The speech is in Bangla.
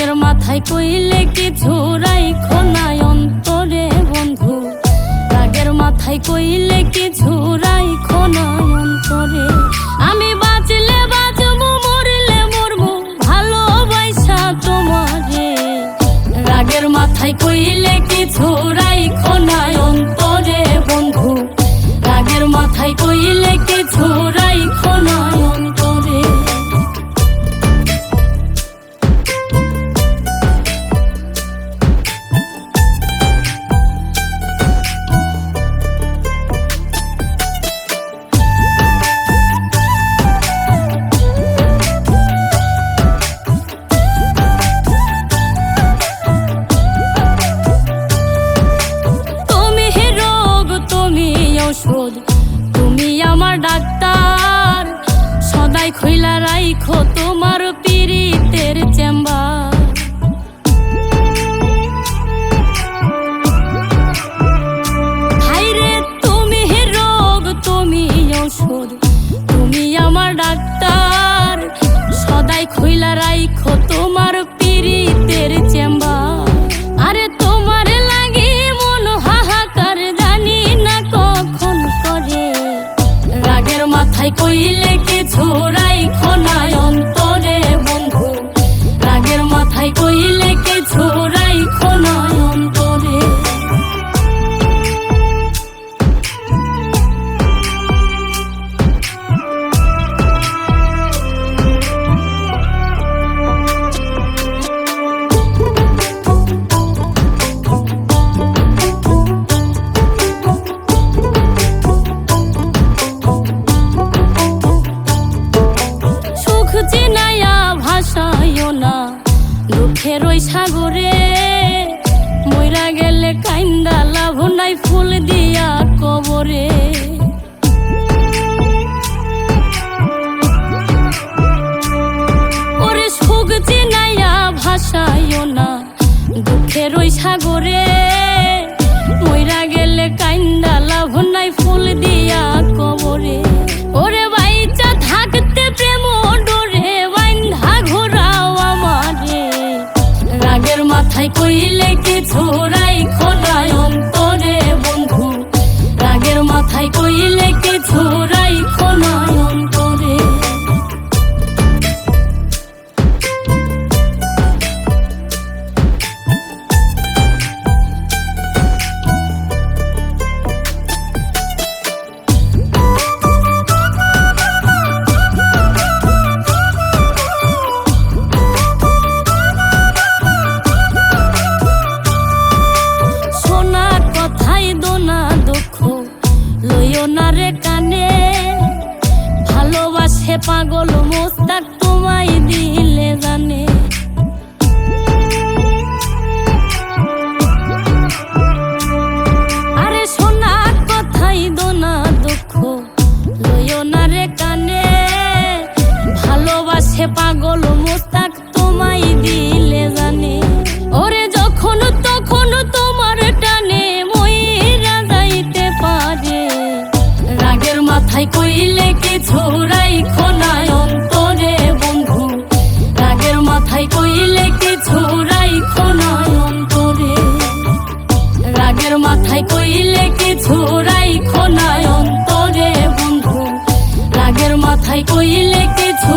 রাগের মাথায় কইলে কিছু রাইখো না অন্তরে বন্ধু, রাগের মাথায় কইলে কিছু রাইখো না অন্তরে। আমি বাঁচলে বাঁচবো, মরলে মরবো, ভালোবাসা তোমারে। রাগের মাথায় কইলে কিছু রাইখো না অন্তরে বন্ধু, রাগের মাথায় কইলে কিছু রাইখো না অন্তরে। তুমি আমার ডাক্তার, সদাই খইলা রাইখো তোমার পীড়িতের চেম্বার। হাইরে তুমি রোগ, তুমি ঔষধ, তুমি আমার ডাক্তার, সদাই খইলা রাইখো তোমার পীড়িতের চেম্বার। আরে তোমার লাগি মন হাহাকার, জানি না কখন করে। রাগের মাথায় কইলে কিছু রাইখো না অন্তরে বন্ধু, রাগের মাথায় কইলে কিছু রাইখো না অন্তরে। দুঃখের ওই সাগরে মইরা গেলে কাইন্দা লাভ নাই, ফুল দিয়া কবরে। ওরে সুখ চিনাইয়া ভাসাইও না দুঃখের ওই সাগরে, মইরা গেলে কাইন্দা লাভ নাই, ফুল দিয়া কবরে। ওরে বাইচা থাকতে প্রেম ডোরে বাইন্ধা ঘোরাও আমারে। রাগের মাথায় কইলে কিছু রাইখো না অন্তরে বন্ধু, রাগের মাথায় কইলে কিছু রাইখো না অন্তরে। রে কানে ভালোবাসে পাগল মোস্তাক তোমায় দিলে জানে। আরে শোনা কথাই দোনা দুঃখ লইও না রে কানে, ভালোবাসে পাগল মোস্তাক তোমায় দিলে জানে। ওরে যখন তখন তোমার টানে মইরা যাইতে পারে। রাগের মাথায় কইলে কিছু রাইখো না অন্তরে বন্ধু, রাগের মাথায় কইলে কিছু রাইখো না অন্তরে। রাগের মাথায় কইলে কিছু রাইখো না অন্তরে বন্ধু, রাগের মাথায় কইলে কিছু